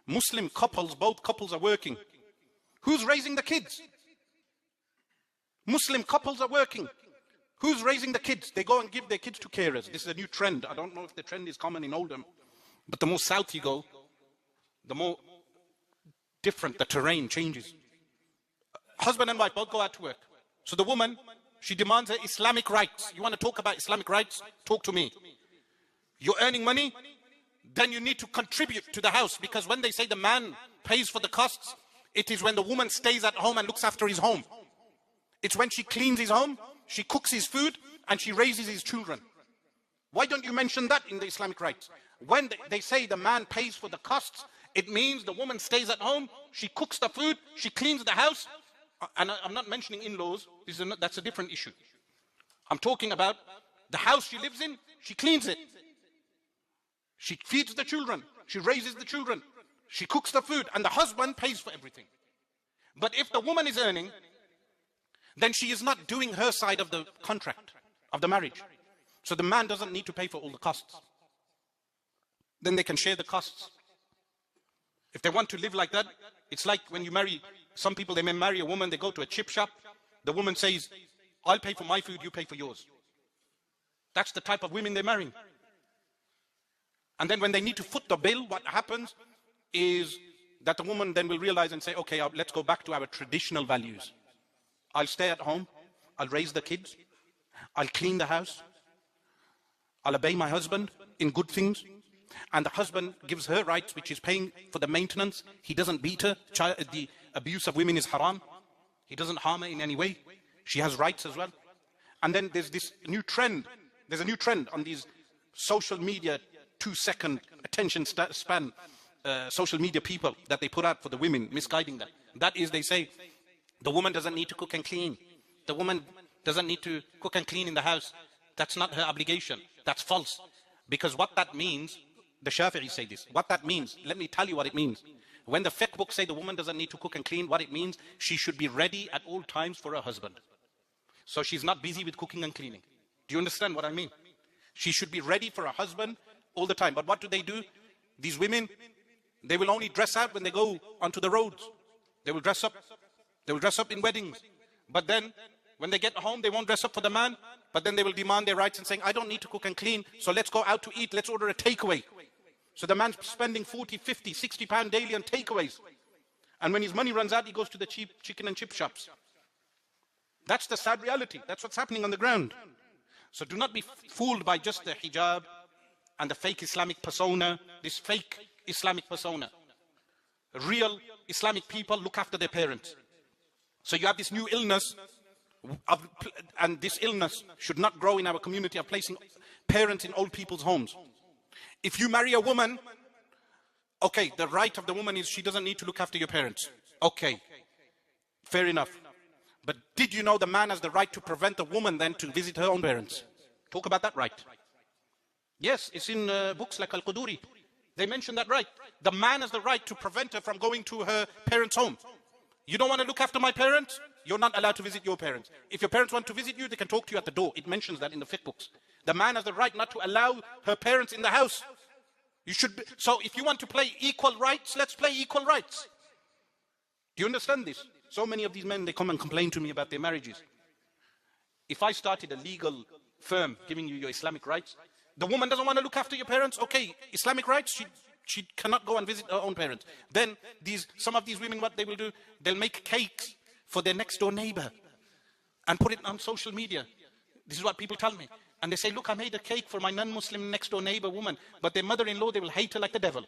Muslim couples, both couples are working. Who's raising the kids? Muslim couples are working. Who's raising the kids? They go and give their kids to carers. This is a new trend. I don't know if the trend is common in Oldham, but the more south you go, the more different the terrain changes. Husband and wife both go out to work. So the woman, she demands her Islamic rights. You want to talk about Islamic rights? Talk to me. You're earning money, then you need to contribute to the house, because when they say the man pays for the costs, it is when the woman stays at home and looks after his home. It's when she cleans his home, she cooks his food, and she raises his children. Why don't you mention that in the Islamic rights? When they say the man pays for the costs, it means the woman stays at home, she cooks the food, she cleans the house. And I'm not mentioning in-laws, that's a different issue. I'm talking about the house she lives in, she cleans it. She feeds the children, she raises the children, she cooks the food, and the husband pays for everything. But if the woman is earning, then she is not doing her side of the contract, of the marriage. So the man doesn't need to pay for all the costs. Then they can share the costs. If they want to live like that, it's like when you marry, some people, they may marry a woman, they go to a chip shop, the woman says, I'll pay for my food, you pay for yours. That's the type of women they're marrying. And then when they need to foot the bill, what happens is that the woman then will realize and say, okay, let's go back to our traditional values. I'll stay at home, I'll raise the kids, I'll clean the house, I'll obey my husband in good things. And the husband gives her rights, which is paying for the maintenance. He doesn't beat her. The abuse of women is haram. He doesn't harm her in any way. She has rights as well. And then there's this new trend. There's a new trend on these social media 2-second attention span social media people that they put out for the women, misguiding them. That is, they say, the woman doesn't need to cook and clean. The woman doesn't need to cook and clean in the house. That's not her obligation. That's false. Because what that means, the Shafi'is say this, what that means, let me tell you what it means. When the fiqh books say the woman doesn't need to cook and clean, what it means, she should be ready at all times for her husband. So she's not busy with cooking and cleaning. Do you understand what I mean? She should be ready for her husband all the time. But what do? These women, they will only dress out when they go onto the roads. They will dress up. They will dress up in weddings. But then, when they get home, they won't dress up for the man. But then they will demand their rights and saying, I don't need to cook and clean, so let's go out to eat. Let's order a takeaway. So the man's spending 40, 50, 60 pounds daily on takeaways. And when his money runs out, he goes to the cheap chicken and chip shops. That's the sad reality. That's what's happening on the ground. So do not be fooled by just the hijab and the fake Islamic persona, this fake Islamic persona. Real Islamic people look after their parents. So you have this new illness, and this illness should not grow in our community of placing parents in old people's homes. If you marry a woman, okay, the right of the woman is she doesn't need to look after your parents. Okay, fair enough. But did you know the man has the right to prevent the woman then to visit her own parents? Talk about that right. Yes, it's in books like Al-Quduri. They mention that right. The man has the right to prevent her from going to her parents' home. You don't want to look after my parents? You're not allowed to visit your parents. If your parents want to visit you, they can talk to you at the door. It mentions that in the fiqh books. The man has the right not to allow her parents in the house. You should be, so if you want to play equal rights, let's play equal rights. Do you understand this? So many of these men, they come and complain to me about their marriages. If I started a legal firm giving you your Islamic rights, the woman doesn't want to look after your parents, okay, Islamic rights, she cannot go and visit her own parents. Then some of these women, what they will do, they'll make cakes for their next door neighbor and put it on social media. This is what people tell me. And they say, look, I made a cake for my non-Muslim next door neighbor woman, but their mother-in-law, they will hate her like the devil.